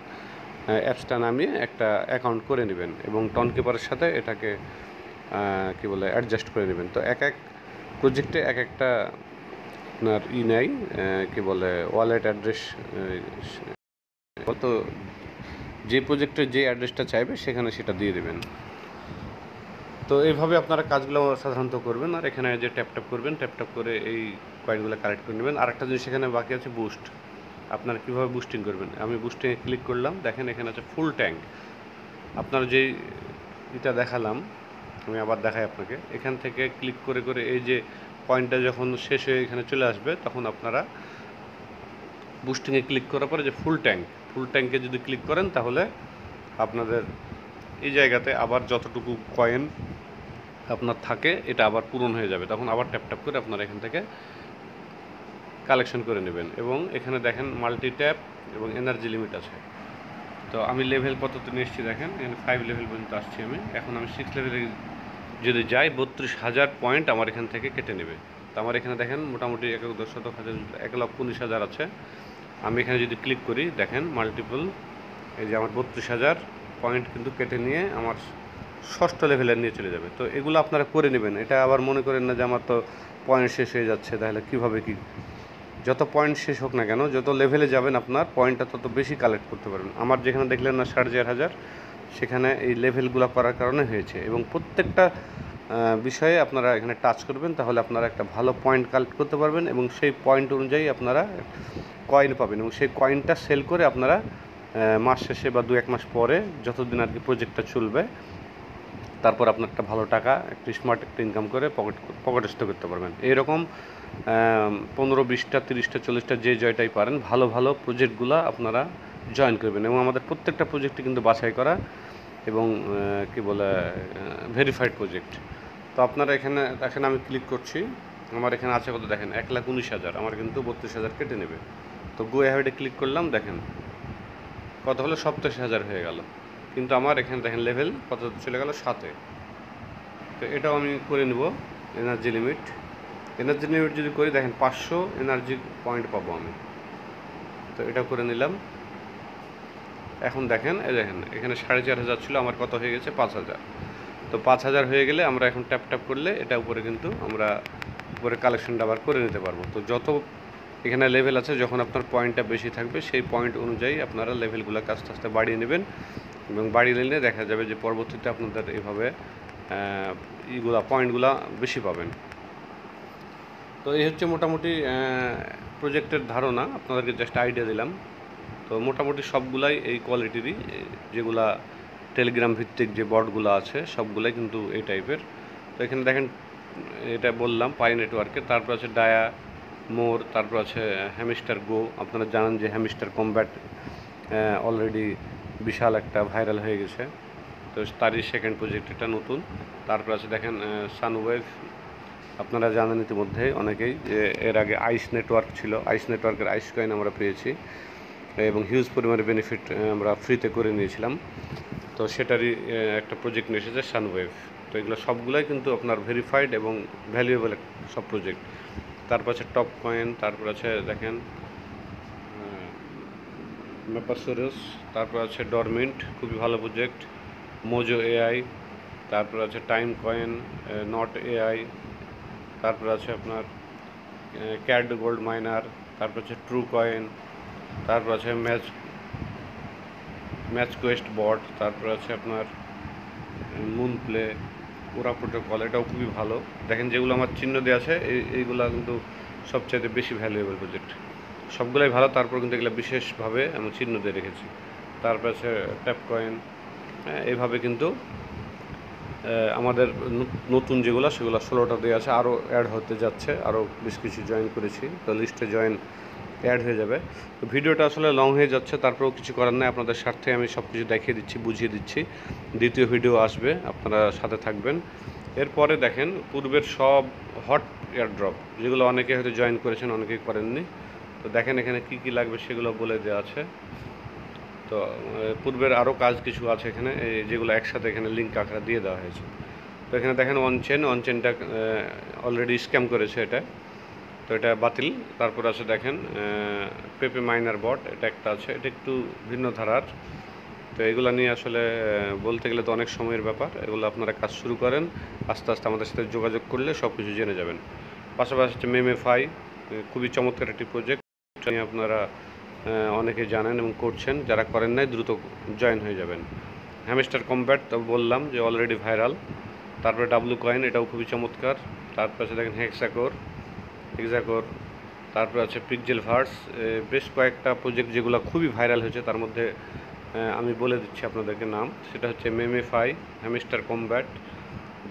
অ্যাপসটা নামিয়ে একটা অ্যাকাউন্ট করে নেবেন এবং টন কিপারের সাথে এটাকে কী বলে অ্যাডজাস্ট করে নেবেন। তো এক প্রজেক্টে এক একটা আপনার নেয়, কী বলে ওয়ালেট অ্যাড্রেস। তো যে প্রজেক্টের যে অ্যাড্রেসটা চাইবে সেখানে সেটা দিয়ে দেবেন। তো এইভাবে আপনারা কাজগুলো সাধারণত করবেন। আর এখানে যে ট্যাপ করবেন, ট্যাপ করে এই কয়েনগুলো কালেক্ট করে নেবেন। আর একটা জিনিস এখানে বাকি আছে বুস্ট। আপনারা কীভাবে বুস্টিং করবেন, আমি বুস্টিংয়ে ক্লিক করলাম, দেখেন এখানে আছে ফুল ট্যাঙ্ক। আপনার যেই এটা দেখালাম, আমি আবার দেখাই আপনাকে। এখান থেকে ক্লিক করে এই যে পয়েন্টটা যখন শেষ হয়ে এখানে চলে আসবে, তখন আপনারা বুস্টিংয়ে ক্লিক করার পরে যে ফুল ট্যাঙ্কে যদি ক্লিক করেন, তাহলে আপনাদের এই জায়গাতে আবার যতটুকু কয়েন আপনার থাকে এটা আবার পূরণ হয়ে যাবে। তখন আবার ট্যাপ করে আপনারা এখান থেকে কালেকশন করে নেবেন। এবং এখানে দেখেন মাল্টি ট্যাপ এবং এনার্জি লিমিট আছে। তো আমি লেভেল কততে নিয়ে এসেছি দেখেন, এখানে 5 লেভেল পর্যন্ত আসছি আমি। এখন আমি 6 লেভেলে যদি যাই, 32,000 পয়েন্ট আমার এখান থেকে কেটে নেবে। তো আমার এখানে দেখেন মোটামুটি 1,19,000 আছে। আমি এখানে যদি ক্লিক করি, দেখেন মাল্টিপল, এই যে আমার 32,000 পয়েন্ট কিন্তু কেটে নিয়ে আমার 6ষ্ঠ লেভেলে নিয়ে চলে যাবে। তো এগুলো আপনারা করে নেবেন। এটা আবার মনে করেন না যে আমার তো পয়েন্ট শেষ হয়ে যাচ্ছে, তাহলে কীভাবে কী, যত পয়েন্ট শেষ হোক না কেন, যত লেভেলে যাবেন আপনার পয়েন্টটা তত বেশি কালেক্ট করতে পারবেন। আমার যেখানে দেখলেন না 4,500, সেখানে এই লেভেলগুলো করার কারণে হয়েছে। এবং প্রত্যেকটা বিষয়ে আপনারা এখানে টাচ করবেন, তাহলে আপনারা একটা ভালো পয়েন্ট কালেক্ট করতে পারবেন এবং সেই পয়েন্ট অনুযায়ী আপনারা কয়েন পাবেন। এবং সেই কয়েনটা সেল করে আপনারা মাস শেষে বা 2-1 মাস পরে, যতদিন আর কি প্রজেক্টটা চলবে, তারপর আপনার একটা ভালো টাকা, একটা স্মার্ট একটা ইনকাম করে পকেটস্থ করতে পারবেন। এইরকম 15, 20টা, 30টা, 40টা যে জয়টাই পারেন, ভালো ভালো প্রজেক্টগুলো আপনারা জয়েন করবেন। এবং আমাদের প্রত্যেকটা প্রজেক্টই কিন্তু বাছাই করা এবং কি বলে ভেরিফাইড প্রজেক্ট। তো আপনারা এখানে দেখেন, আমি ক্লিক করছি, আমার এখানে আছে কত দেখেন, 1,19,000, আমার কিন্তু 32,000 কেটে নেবে। তো গো অ্যাহেডে ক্লিক করলাম, দেখেন কত হলো, 87,000 হয়ে গেল। কিন্তু আমার এখানে দেখেন লেভেল কত চলে গেল, 7-এ। তো এটাও আমি করে নেব। এনার্জি লিমিট যদি করি, দেখেন 500 এনার্জি পয়েন্ট পাবো আমি। তো এটা করে নিলাম। এখন দেখেন, এখানে 4,500 ছিল, আমার কত হয়ে গেছে, 5,000। তো 5,000 হয়ে গেলে আমরা এখন ট্যাপ করলে এটা উপরে কিন্তু আমরা উপরে কালেকশনটা আবার করে নিতে পারবো। তো যত এখানে লেভেল আছে, যখন আপনার পয়েন্টটা বেশি থাকবে, সেই পয়েন্ট অনুযায়ী আপনারা লেভেলগুলোকে আস্তে আস্তে বাড়িয়ে নেবেন। এবং বাড়িয়ে নিলে দেখা যাবে যে পরবর্তীতে আপনাদের এইভাবে পয়েন্টগুলা বেশি পাবেন। তো এই হচ্ছে মোটামুটি প্রজেক্টের ধারণা, আপনাদেরকে জাস্ট আইডিয়া দিলাম। তো মোটামুটি সবগুলাই এই কোয়ালিটিরই, যেগুলা টেলিগ্রাম ভিত্তিক যে বটগুলো আছে সবগুলাই কিন্তু এই টাইপের। তো এখানে দেখেন, এটা বললাম পাই নেটওয়ার্কের, তারপর আছে ডায়া মোর, তারপর আছে হ্যামস্টার গো। আপনারা জানেন যে হ্যামস্টার কমব্যাট অলরেডি বিশাল একটা ভাইরাল হয়ে গেছে। তো তারই সেকেন্ড প্রজেক্ট এটা নতুন। তারপর আছে দেখেন সানওয়েভ, আপনারা জানেন ইতিমধ্যে অনেকেই যে এর আগে আইস নেটওয়ার্ক ছিল, আইস নেটওয়ার্কের আইস কয়েন আমরা পেয়েছি এবং হিউজ পরিমাণে বেনিফিট আমরা ফ্রিতে করে নিয়েছিলাম। তো সেটারই একটা প্রজেক্ট নিয়ে এসেছে সানওয়েভ। তো এগুলো সবগুলোই কিন্তু আপনার ভেরিফাইড এবং ভ্যালুয়েবল সব প্রজেক্ট। তারপর আছে টপ কয়েন, তারপর আছে দেখেন ম্যাপাসোরাস, তারপর আছে ডরমিন্ট, খুবই ভালো প্রজেক্ট, মোজো এআই, তারপর আছে টাইম কয়েন, নট এআই, তারপর আছে আপনার ক্যাড গোল্ড মাইনার, তারপর আছে ট্রু কয়েন, তারপর আছে ম্যাচ কোয়েস্ট বট, তারপর আছে আপনার মুন প্লে, ওরা প্রোটোকল, এটাও খুবই ভালো। দেখেন যেগুলো আমার চিহ্ন দেওয়া আছে, এইগুলো কিন্তু সবচাইতে বেশি ভ্যালুয়েবল প্রজেক্ট। সবগুলোই ভালো, তারপর কিন্তু এগুলো বিশেষভাবে আমি চিহ্ন দিয়ে রেখেছি। তারপর আছে ট্যাপ কয়েন। এইভাবে কিন্তু আমাদের নতুন যেগুলো সেগুলো 16টা দেওয়া আছে, আরও অ্যাড হতে যাচ্ছে, আরও বেশ কিছু জয়েন করেছি। তো লিস্টে অ্যাড হয়ে যাবে। তো ভিডিওটা আসলে লং হয়ে যাচ্ছে, তারপরেও কিছু করার নেই, আপনাদের স্বার্থে আমি সব কিছু দেখিয়ে দিচ্ছি, বুঝিয়ে দিচ্ছি। দ্বিতীয় ভিডিও আসবে, আপনারা সাথে থাকবেন। এরপরে দেখেন পূর্বের সব হট এয়ারড্রপ, যেগুলো অনেকে হয়তো জয়েন করেছেন, অনেকেই করেননি। তো দেখেন এখানে কি কি লাগবে সেগুলো বলে দেওয়া আছে। তো পূর্বের আরও কাজ কিছু আছে এখানে, যেগুলো একসাথে এখানে লিঙ্ক আকারে দিয়ে দেওয়া হয়েছে। তো এখানে দেখেন অনচেনটা অলরেডি স্ক্যাম করেছে এটা, তো এটা বাতিল। তারপর আছে দেখেন পেপে মাইনার বট, এটা একটা আছে, এটা একটু ভিন্ন ধারার। তো এগুলো নিয়ে আসলে বলতে গেলে তো অনেক সময়ের ব্যাপার। এগুলো আপনারা কাজ শুরু করেন, আস্তে আস্তে আমাদের সাথে যোগাযোগ করলে সব কিছু জেনে যাবেন। পাশাপাশি হচ্ছে মেমেফাই, খুবই চমৎকার একটি প্রজেক্ট, আপনারা অনেকে জানেন এবং করছেন, যারা করেন নাই দ্রুত জয়েন হয়ে যাবেন। হ্যামস্টার কমব্যাট তো বললাম যে অলরেডি ভাইরাল, তারপরে ডাব্লু কয়েন, এটাও খুবই চমৎকার। তারপরে আছে দেখেন হেক্সাকোর, তারপরে আছে পিকজেল ভার্স। বেশ কয়েকটা প্রজেক্ট যেগুলো খুবই ভাইরাল হয়েছে, তার মধ্যে আমি বলে দিচ্ছি আপনাদেরকে নাম। সেটা হচ্ছে মেমেফাই, হ্যামস্টার কমব্যাট,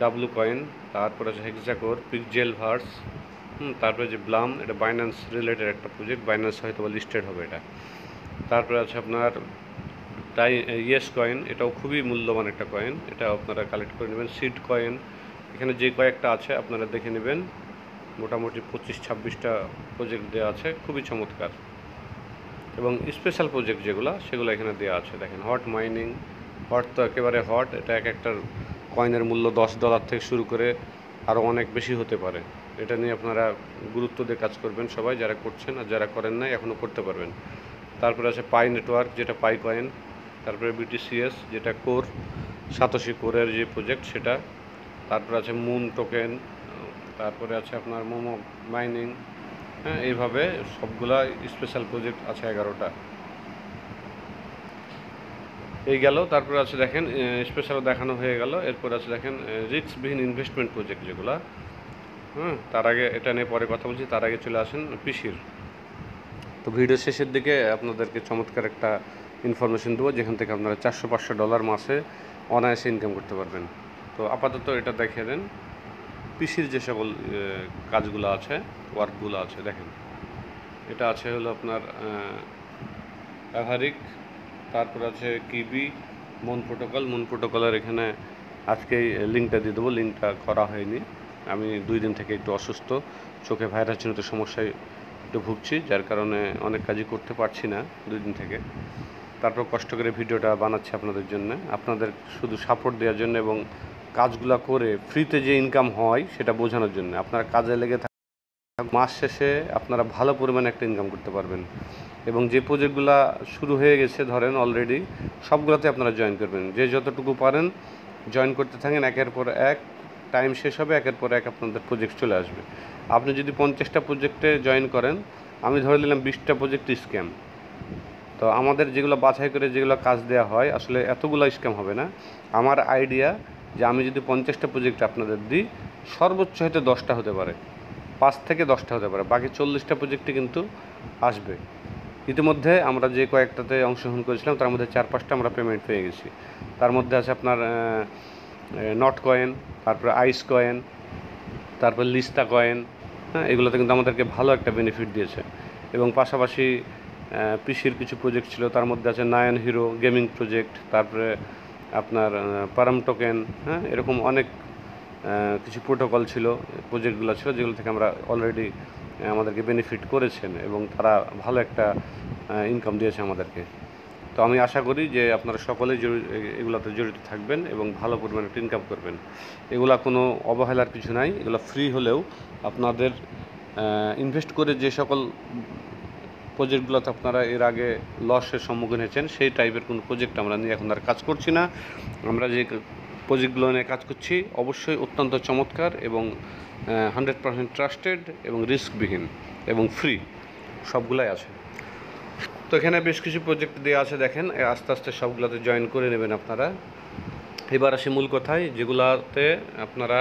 ডাব্লু কয়েন, তারপরে আছে হেক্সাকোর, পিকজেল ভার্স, তারপরে যে ব্লাম, এটা বাইন্যান্স রিলেটেড একটা প্রজেক্ট, বাইন্যান্স হয়তো বা লিস্টেড হবে এটা। তারপরে আছে আপনার ইয়েস কয়েন, এটাও খুবই মূল্যবান একটা কয়েন, এটা আপনারা কালেক্ট করে নেবেন। সিড কয়েন, এখানে যে কয়েকটা আছে আপনারা দেখে নেবেন, মোটামুটি 25-26টা প্রজেক্ট দেওয়া আছে, খুবই চমৎকার। এবং স্পেশাল প্রজেক্ট যেগুলো সেগুলো এখানে দেওয়া আছে। দেখেন হট মাইনিং, হট তো একেবারে হট, এটা এক একটা কয়েনের মূল্য $10 থেকে শুরু করে আরও অনেক বেশি হতে পারে। এটা নিয়ে আপনারা গুরুত্ব দিয়ে কাজ করবেন সবাই, যারা করছেন, আর যারা করেন নাই এখনও করতে পারবেন। তারপরে আছে পাই নেটওয়ার্ক, যেটা পাই কয়েন। তারপরে বিটিসিএস, যেটা কোর, সাতোশি কোরের যে প্রজেক্ট সেটা। তারপরে আছে মুন টোকেন, তারপরে আছে আপনার মোমো মাইনিং। হ্যাঁ, এইভাবে সবগুলা স্পেশাল প্রজেক্ট আছে 11টা। এই গেল। তারপরে আছে দেখেন স্পেশাল দেখানো হয়ে গেল। এরপর আছে দেখেন রিস্কবিহীন ইনভেস্টমেন্ট প্রজেক্ট যেগুলো। তার আগে এটা নিয়ে পরে কথা বলছি, তার আগে চলে আসেন পিসির। তো ভিডিও শেষের দিকে আপনাদেরকে চমৎকার একটা ইনফরমেশন দেবো, যেখান থেকে আপনারা $400-500 মাসে অনায়াসে ইনকাম করতে পারবেন। তো আপাতত এটা দেখিয়ে দেন পিসির যে সকল কাজগুলো আছে, ওয়ার্কগুলো আছে। দেখেন এটা আছে হলো আপনার অ্যাভারিক, তারপর আছে কিবি, মন প্রোটোকলের এখানে আজকেই লিঙ্কটা দিয়ে দেবো। লিঙ্কটা করা হয়নি, আমি 2 দিন থেকে একটু অসুস্থ, চোখে ভাইরাসজনিত সমস্যায় একটু ভুগছি, যার কারণে অনেক কাজই করতে পারছি না 2 দিন থেকে। তারপর কষ্ট করে ভিডিওটা বানাচ্ছি আপনাদের জন্য, আপনাদের শুধু সাপোর্ট দেওয়ার জন্য এবং কাজগুলো করে ফ্রিতে যে ইনকাম হয় সেটা বোঝানোর জন্য। আপনারা কাজে লেগে মাস শেষে আপনারা ভালো পরিমাণে একটা ইনকাম করতে পারবেন। এবং যে প্রজেক্টগুলো শুরু হয়ে গেছে ধরেন অলরেডি, সবগুলোতে আপনারা জয়েন করবেন। যে যতটুকু পারেন জয়েন করতে থাকেন, একের পর এক টাইম শেষ হবে, একের পর এক আপনাদের প্রজেক্ট চলে আসবে। আপনি যদি 50টা প্রজেক্টে জয়েন করেন, আমি ধরে নিলাম 20টা প্রজেক্ট স্ক্যাম। তো আমাদের যেগুলো বাছাই করে যেগুলো কাজ দেওয়া হয়, আসলে এতগুলো স্ক্যাম হবে না। আমার আইডিয়া যে আমি যদি 50টা প্রজেক্ট আপনাদের দিই, সর্বোচ্চ হয়তো 10টা হতে পারে, 5 থেকে 10টা হতে পারে, বাকি 40টা প্রজেক্টে কিন্তু আসবে। ইতিমধ্যে আমরা যে কয়েকটাতে অংশগ্রহণ করেছিলাম তার মধ্যে 4-5টা আমরা পেমেন্ট পেয়ে গেছি। তার মধ্যে আছে আপনার নট কয়েন, তারপরে আইস কয়েন, তারপর লিস্তা কয়েন। হ্যাঁ, এগুলোতে কিন্তু আমাদেরকে ভালো একটা বেনিফিট দিয়েছে। এবং পাশাপাশি পিসির কিছু প্রজেক্ট ছিল, তার মধ্যে আছে নায়ন হিরো গেমিং প্রজেক্ট, তারপরে আপনার পারাম টোকেন। হ্যাঁ, এরকম অনেক কিছু প্রোটোকল ছিল, প্রজেক্টগুলো ছিল, যেগুলো থেকে আমরা অলরেডি আমাদেরকে বেনিফিট করেছেন এবং তারা ভালো একটা ইনকাম দিয়েছে আমাদেরকে। তো আমি আশা করি যে আপনারা সকলেই এগুলোতে জড়িত থাকবেন এবং ভালো পরিমাণে একটা ইনকাম করবেন। এগুলা কোনো অবহেলার কিছু নাই, এগুলো ফ্রি হলেও আপনাদের ইনভেস্ট করে যে সকল প্রজেক্টগুলোতে আপনারা এর আগে লসের সম্মুখীন হয়েছেন, সেই টাইপের কোনো প্রজেক্ট আমরা নিয়ে এখন আর কাজ করছি না। আমরা যে প্রজেক্টগুলো নিয়ে কাজ করছি অবশ্যই অত্যন্ত চমৎকার এবং 100% ট্রাস্টেড এবং রিস্কবিহীন এবং ফ্রি, সবগুলাই আছে। তো এখানে বেশ কিছু প্রজেক্ট দেওয়া আছে, দেখেন আস্তে আস্তে সবগুলোতে জয়েন করে নেবেন আপনারা। এবার আসি মূল কথায়, যেগুলাতে আপনারা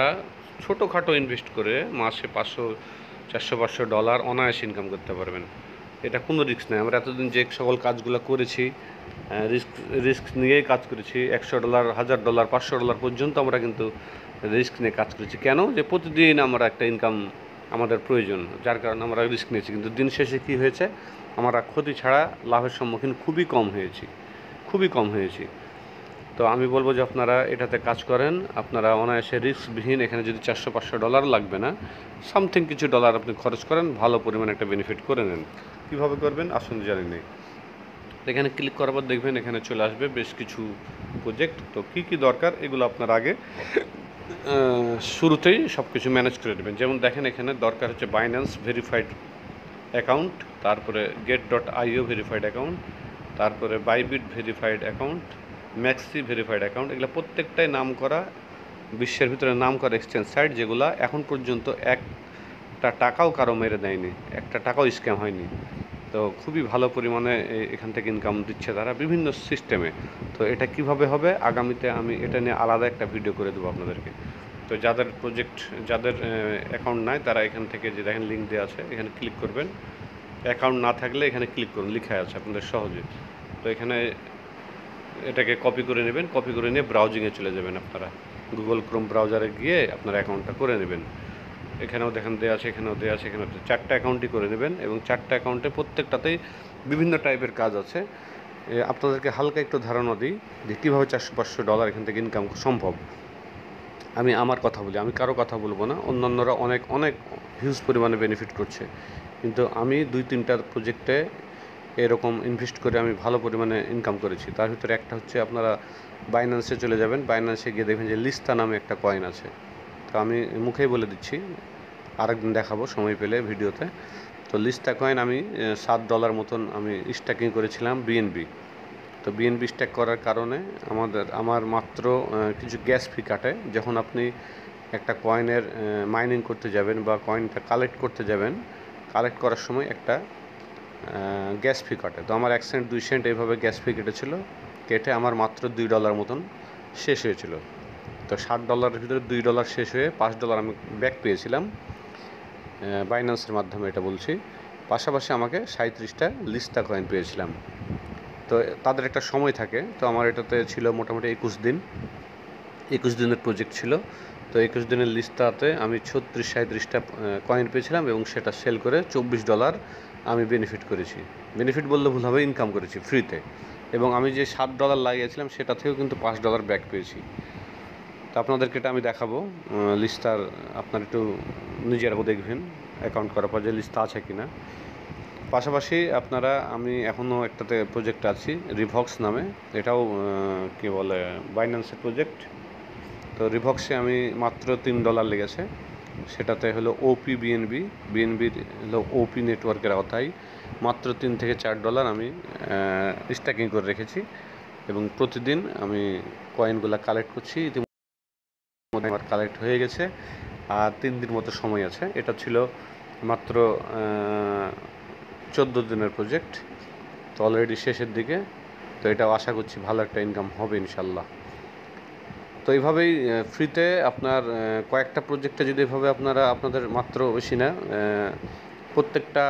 ছোটোখাটো ইনভেস্ট করে মাসে $400-500 অনায়াসে ইনকাম করতে পারবেন। এটা কোনো রিস্ক নেই। আমরা এতদিন যে সকল কাজগুলো করেছি রিস্ক নিয়েই কাজ করেছি। $100, $1000, $500 পর্যন্ত আমরা কিন্তু রিস্ক নিয়ে কাজ করেছি। কেন? যে প্রতিদিন আমরা একটা ইনকাম আমাদের প্রয়োজন, যার কারণে আমরা রিস্ক নিয়েছি। কিন্তু দিন শেষে কী হয়েছে, আমরা ক্ষতি ছাড়া লাভের সম্মুখীন খুবই কম হয়েছি। তো আমি বলবো যে আপনারা এটাতে কাজ করেন, আপনারা অনায়াসে রিস্কবিহীন। এখানে যদি $400-500 লাগবে না, সামথিং কিছু ডলার আপনি খরচ করেন, ভালো পরিমাণে একটা বেনিফিট করে নেন। কীভাবে করবেন আসুন জানি নেই। এখানে ক্লিক করার পর দেখবেন এখানে চলে আসবে বেশ কিছু প্রজেক্ট। তো কী দরকার এগুলো আপনার আগে শুরুতেই সব কিছু ম্যানেজ করে নেবেন। যেমন দেখেন এখানে দরকার হচ্ছে বাইন্যান্স ভেরিফাইড অ্যাকাউন্ট, তারপরে get.io ভেরিফাইড অ্যাকাউন্ট, তারপরে Bybit verified account, maxi verified account. এগুলো প্রত্যেকটাই নাম করা, বিশ্বের ভিতরে নাম করা এক্সচেঞ্জ সাইট, যেগুলো এখন পর্যন্ত একটা টাকাও কারো মেরে দেয়নি, একটা টাকাও স্ক্যাম হয়নি। তো খুবই ভালো পরিমাণে এখান থেকে ইনকাম দিচ্ছে তারা বিভিন্ন সিস্টেমে। তো এটা কিভাবে হবে আগামীতে আমি এটা নিয়ে আলাদা একটা ভিডিও করে দেবো আপনাদেরকে। তো যাদের অ্যাকাউন্ট নাই তারা এখান থেকে যে দেখেন লিঙ্ক দেওয়া আছে এখানে ক্লিক করবেন। অ্যাকাউন্ট না থাকলে এখানে ক্লিক করুন, লেখা আছে আপনাদের সহজে। তো এখানে এটাকে কপি করে নেবেন, কপি করে নিয়ে ব্রাউজিংয়ে চলে যাবেন। আপনারা গুগল ক্রোম ব্রাউজারে গিয়ে আপনার অ্যাকাউন্টটা করে নেবেন। এখানেও দেখেন দেওয়া আছে, এখানেও দেওয়া আছে, এখানেও 4টা অ্যাকাউন্টই করে নেবেন এবং 4টা অ্যাকাউন্টে প্রত্যেকটাতেই বিভিন্ন টাইপের কাজ আছে। আপনাদেরকে হালকা একটু ধারণা দিই যে কীভাবে $400-500 এখান থেকে ইনকাম সম্ভব। আমি আমার কথা বলি, আমি কারো কথা বলবো না। অন্যান্যরা অনেক অনেক হিউজ পরিমাণে বেনিফিট করছে, কিন্তু আমি 2-3টা প্রজেক্টে এরকম ইনভেস্ট করে আমি ভালো পরিমাণে ইনকাম করেছি। তার ভিতরে একটা হচ্ছে আপনারা বাইন্যান্সে চলে যাবেন। বাইন্যান্সে গিয়ে দেখবেন যে লিস্তা নামে একটা কয়েন আছে। তো আমি মুখেই বলে দিচ্ছি, আরেকদিন দেখাবো সময় পেলে ভিডিওতে। তো লিস্তা কয়েন আমি $7 মতন আমি স্ট্যাকিং করেছিলাম বিএনবি। তো বিএনবি স্ট্যাক করার কারণে আমার মাত্র কিছু গ্যাস ফি কাটে। যখন আপনি একটা কয়েনের মাইনিং করতে যাবেন বা কয়েনটা কালেক্ট করতে যাবেন, কালেক্ট করার সময় একটা গ্যাস ফি কাটে। তো আমার 1 সেন্ট 2 সেন্ট এইভাবে গ্যাস ফি কেটেছিল, কেটে আমার মাত্র $2 মতন শেষ হয়েছিল। তো $60 ভিতরে $2 শেষ হয়ে $5 আমি ব্যাক পেয়েছিলাম বাইন্যান্সের মাধ্যমে, এটা বলছি। পাশাপাশি আমাকে 37টা লিস্তা কয়েন পেয়েছিলাম। তো তাদের একটা সময় থাকে, তো আমার এটাতে ছিল মোটামুটি 21 দিনের প্রজেক্ট ছিল। তো 21 দিনের লিস্টাতে আমি 36-37টা কয়েন পেয়েছিলাম এবং সেটা সেল করে $24 আমি বেনিফিট করেছি। বেনিফিট বললে ভুল হবে, ইনকাম করেছি ফ্রিতে। এবং আমি যে $7 লাগিয়েছিলাম সেটা থেকেও কিন্তু $5 ব্যাক পেয়েছি। তো আপনাদেরকে এটা আমি দেখাবো লিস্টার, আপনার একটু নিজেরাও দেখবেন অ্যাকাউন্ট করার পর যে লিস্টা আছে কি না। পাশাপাশি আমি এখনও একটাতে প্রজেক্ট আছি রিভক্স নামে, এটাও কী বলে বাইন্যান্সের প্রজেক্ট। তো রিভক্সে আমি মাত্র $3 লেগেছে। সেটাতে হলো ওপি বিএনবির হলো ওপি নেটওয়ার্কের আওতায় মাত্র $3-4 আমি স্ট্যাকিং করে রেখেছি এবং প্রতিদিন আমি কয়েনগুলো কালেক্ট করছি। ইতিমধ্যে আমার কালেক্ট হয়ে গেছে আর 3 দিন মতো সময় আছে। এটা ছিল মাত্র 14 দিনের প্রজেক্ট, তো অলরেডি শেষের দিকে। তো এটাও আশা করছি ভালো একটা ইনকাম হবে ইনশাল্লাহ। তো এইভাবেই ফ্রিতে আপনার কয়েকটা প্রজেক্টে যদি এভাবে আপনাদের মাত্র বেশি না, প্রত্যেকটা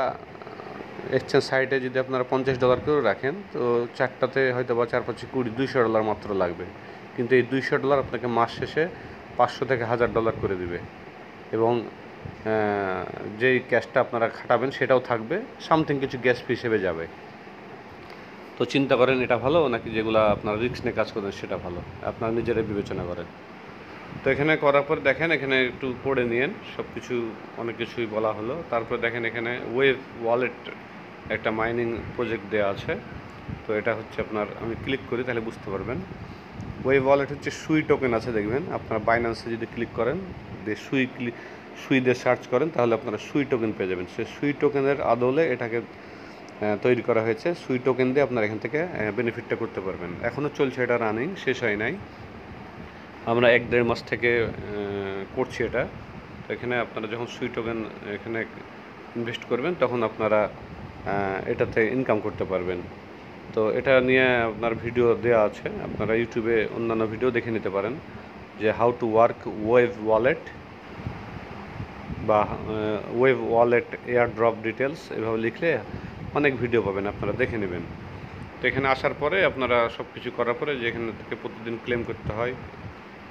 এক্সচেঞ্জ সাইটে যদি আপনারা $50 করেও রাখেন, তো 4টাতে হয়তো বা 4-5-20 $200 মাত্র লাগবে। কিন্তু এই $200 আপনাকে মাস শেষে $500-1000 করে দিবে এবং যেই ক্যাশটা আপনারা খাটাবেন সেটাও থাকবে, সামথিং কিছু গ্যাস ফি হিসেবে যাবে। তো চিন্তা করেন এটা ভালো নাকি যেগুলো আপনারা রিস্ক নিয়ে কাজ করেন সেটা ভালো, আপনারা নিজেরাই বিবেচনা করেন। তো এখানে করার পর দেখেন, এখানে একটু পড়ে নিয়েন, সব কিছু অনেক কিছুই বলা হলো। তারপর দেখেন এখানে ওয়েভ ওয়ালেট একটা মাইনিং প্রজেক্ট দেওয়া আছে। তো এটা হচ্ছে আমি ক্লিক করি তাহলে বুঝতে পারবেন। ওয়েভ ওয়ালেট হচ্ছে সুই টোকেন আছে, দেখবেন আপনারা বাইন্যান্সে যদি ক্লিক করেন, সুই দিয়ে সার্চ করেন তাহলে আপনারা সুই টোকেন পেয়ে যাবেন। সেই সুই টোকেনের আদলে এটাকে তৈরি করা হয়েছে। সুই টোকেন দিয়ে আপনারা এখান থেকে বেনিফিটটা করতে পারবেন। এখনও চলছে, এটা রানিং, শেষ হয় নাই। আমরা 1-1.5 মাস থেকে করছি এটা। তো এখানে আপনারা যখন সুই টোকেন এখানে ইনভেস্ট করবেন তখন আপনারা এটাতে ইনকাম করতে পারবেন। তো এটা নিয়ে আপনার ভিডিও দেওয়া আছে, আপনারা ইউটিউবে অন্যান্য ভিডিও দেখে নিতে পারেন যে how to work Wave wallet বা Wave wallet airdrop details, এভাবে লিখলে অনেক ভিডিও পাবেন, আপনারা দেখে নেবেন। তো এখানে আসার পরে আপনারা সব কিছু করার পরে যে এখান থেকে প্রতিদিন ক্লেম করতে হয়।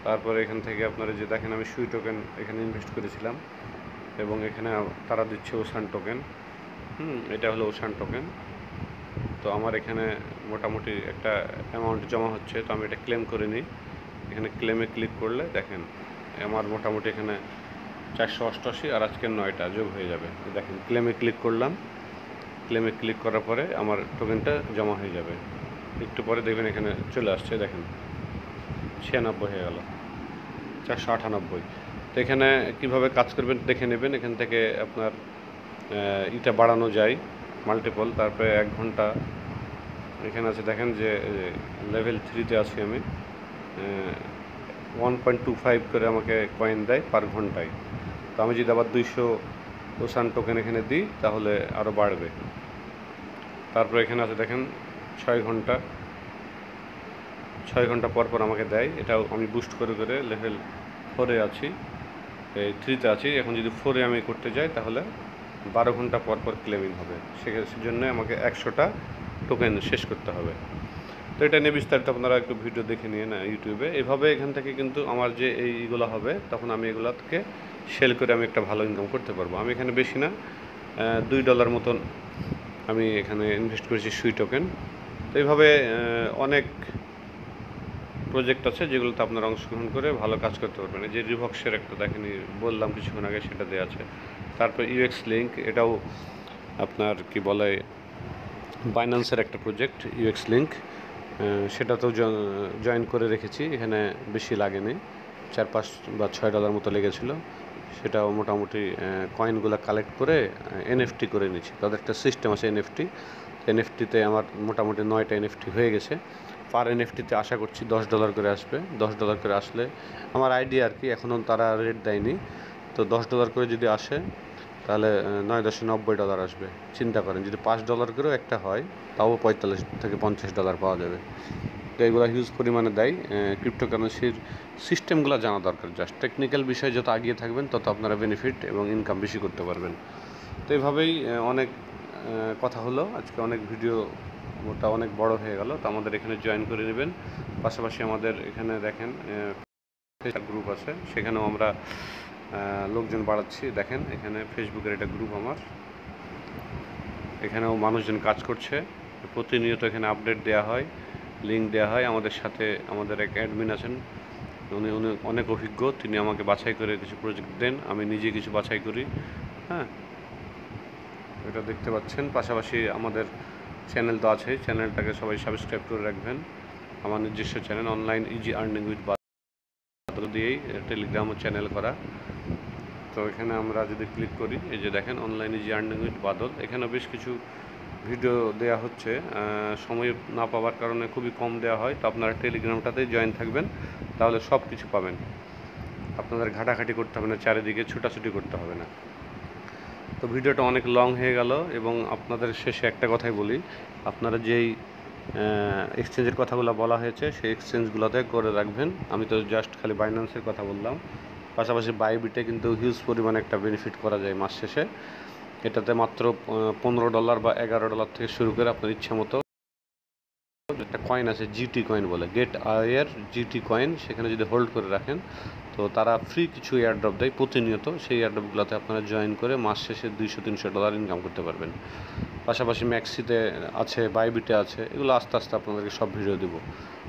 তারপরে এখান থেকে আপনারা যে দেখেন আমি সুই টোকেন এখানে ইনভেস্ট করেছিলাম এবং এখানে তারা দিচ্ছে ওশান টোকেন। এটা হলো ওশান টোকেন। তো আমার এখানে মোটামুটি একটা অ্যামাউন্ট জমা হচ্ছে, তো আমি এটা ক্লেম করে নিই। এখানে ক্লেমে ক্লিক করলে দেখেন আমার মোটামুটি এখানে 488 আর আজকের 9টা যোগ হয়ে যাবে। দেখেন ক্লেমে ক্লিক করলাম, ক্লেমে ক্লিক করার পরে আমার টোকেনটা জমা হয়ে যাবে। একটু পরে দেখবেন এখানে চলে আসছে, দেখেন 96 হয়ে গেল, 498। তো এখানে কীভাবে কাজ করবেন দেখে নেবেন। এখান থেকে আপনার এটা বাড়ানো যায় মাল্টিপল। তারপরে 1 ঘন্টা এখানে আছে, দেখেন যে লেভেল 3-তে আছি আমি। 1.25 করে আমাকে কয়েন দেয় পার ঘন্টায়। তো আমি যদি আবার 200 ওশান টোকেন এখানে দিই তাহলে আরও বাড়বে। তারপরে এখানে আছে দেখেন 6 ঘন্টা পর পর আমাকে দেয়। এটাও আমি বুস্ট করে লেভেল 4-এ আছি, এই 3-তে আছি। এখন যদি 4-এ আমি করতে যাই তাহলে 12 ঘন্টা পর পর ক্লেমিং হবে। সেজন্য আমাকে 100টা টোকেন শেষ করতে হবে। তো এটা নিয়ে বিস্তারিত আপনারা একটু ভিডিও দেখে নিয়ে না ইউটিউবে। এভাবে এখান থেকে কিন্তু আমার যে এইগুলো হবে তখন আমি এগুলোকে সেল করে আমি একটা ভালো ইনকাম করতে পারবো। আমি এখানে বেশি না $2 মতন আমি এখানে ইনভেস্ট করেছি সুই টোকেন। তো এইভাবে অনেক প্রজেক্ট আছে যেগুলোতে আপনারা অংশগ্রহণ করে ভালো কাজ করতে পারবেন। এই যে রিভক্সের একটা দেখেনি বললাম কিছুক্ষণ আগে, সেটা দেওয়া আছে। তারপর ইউএক্স লিঙ্ক, এটাও আপনার কি বলে বাইন্যান্সের একটা প্রজেক্ট ইউএক্স লিঙ্ক, সেটাতেও জয়েন করে রেখেছি। এখানে বেশি লাগেনি, $4-5 বা $6 মতো লেগেছিলো। সেটাও মোটামুটি কয়েনগুলো কালেক্ট করে এনএফটি করে নিচ্ছি। তাদের একটা সিস্টেম আছে এনএফটিতে আমার মোটামুটি 9টা এনএফটি হয়ে গেছে। পার এনএফটিতে আশা করছি $10 করে আসবে। $10 করে আসলে আমার আইডিয়া আর কি, এখনও তারা রেট দেয়নি। তো $10 করে যদি আসে তাহলে $9.90 আসবে। চিন্তা করেন যদি $5 করেও একটা হয় তাও $45 থেকে $50 পাওয়া যাবে। তো এগুলো হিউজ পরিমাণে দেয়। ক্রিপ্টোকারেন্সির সিস্টেমগুলো জানা দরকার। জাস্ট টেকনিক্যাল বিষয়ে যত এগিয়ে থাকবেন তত আপনারা বেনিফিট এবং ইনকাম বেশি করতে পারবেন। তো এইভাবেই অনেক কথা হলো আজকে, অনেক ভিডিওটা অনেক বড় হয়ে গেল। তো আমাদের এখানে জয়েন করে নেবেন। পাশাপাশি আমাদের এখানে দেখেন ফেসবুক গ্রুপ আছে, সেখানেও আমরা লোকজন বাড়াচ্ছি। দেখেন এখানে ফেসবুকের একটা গ্রুপ আমার, এখানেও মানুষজন কাজ করছে। প্রতিনিয়ত এখানে আপডেট দেওয়া হয়, লিঙ্ক দেওয়া হয়। আমাদের সাথে আমাদের এক অ্যাডমিন আছেন, উনি অনেক অভিজ্ঞ। তিনি আমাকে বাছাই করে কিছু প্রজেক্ট দেন, আমি নিজে কিছু বাছাই করি। হ্যাঁ, এটা দেখতে পাচ্ছেন। পাশাপাশি আমাদের চ্যানেল তো আছে, চ্যানেলটাকে সবাই সাবস্ক্রাইব করে রাখবেন। আমার নিজস্ব channel online easy earning with Badal দিয়েই টেলিগ্রামও চ্যানেল করা। তো এখানে আমরা যদি ক্লিক করি, এই যে দেখেন অনলাইন ইজি আর্নিং উইথ বাদল, এখানে বেশ কিছু ভিডিও দেওয়া হচ্ছে। সময় না পাওয়ার কারণে খুবই কম দেওয়া হয়। তো আপনারা টেলিগ্রামটাতেই জয়েন থাকবেন, তাহলে সব কিছু পাবেন। আপনাদের ঘাটাঘাটি করতে হবে না, চারিদিকে ছুটাছুটি করতে হবে না। তো ভিডিওটা অনেক লং হয়ে গেল এবং আপনাদের শেষে একটা কথাই বলি, আপনারা যেই এক্সচেঞ্জের কথাগুলো বলা হয়েছে সেই এক্সচেঞ্জগুলোতে করে রাখবেন। আমি তো জাস্ট খালি বাইন্যান্সের কথা বললাম। পাশাপাশি বাইবিটে কিন্তু হিউজ পরিমাণে একটা বেনিফিট করা যায় মাস শেষে। এটাতে মাত্র $15 বা $11 থেকে শুরু করে আপনার ইচ্ছা মতো একটা কয়েন আছে জিটি কয়েন বলে, গেট আয়ের জিটি কয়েন, সেখানে যদি হোল্ড করে রাখেন তো তারা ফ্রি কিছু এয়ারড্রপ দেয় প্রতিনিয়ত। সেই এয়ারড্রপগুলোতে আপনারা জয়েন করে মাস শেষে $200-300 ইনকাম করতে পারবেন। পাশাপাশি ম্যাক্সিতে আছে, বাইবিটে আছে, এগুলো আস্তে আস্তে আপনাদেরকে সব ভিডিও দেব।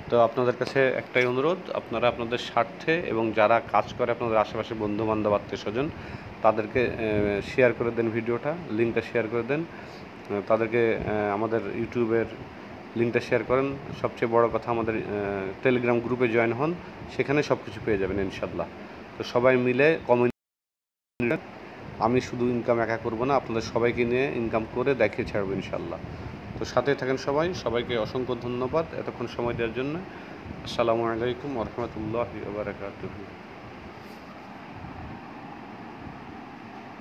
তো আপনাদের কাছে একটাই অনুরোধ, আপনারা আপনাদের স্বার্থে এবং যারা কাজ করে আপনাদের আশেপাশে বন্ধুবান্ধব আত্মীয়স্বজন তাদেরকে শেয়ার করে দেন, ভিডিওটা লিঙ্কটা শেয়ার করে দেন তাদেরকে। আমাদের ইউটিউবের লিঙ্কটা শেয়ার করেন। সবচেয়ে বড় কথা, আমাদের টেলিগ্রাম গ্রুপে জয়েন হন, সেখানে সব কিছু পেয়ে যাবেন ইনশাল্লাহ। তো সবাই মিলে কমিউনিটি, আমি শুধু ইনকাম একা করব না, আপনাদের সবাইকে নিয়ে ইনকাম করে দেখিয়ে ছাড়বো ইনশাল্লাহ। তো সাথে থাকেন সবাইকে অসংখ্য ধন্যবাদ এতক্ষণ সময় দেওয়ার জন্য। আসসালামু আলাইকুম ওয়া রাহমাতুল্লাহি ওয়া বারাকাতুহু।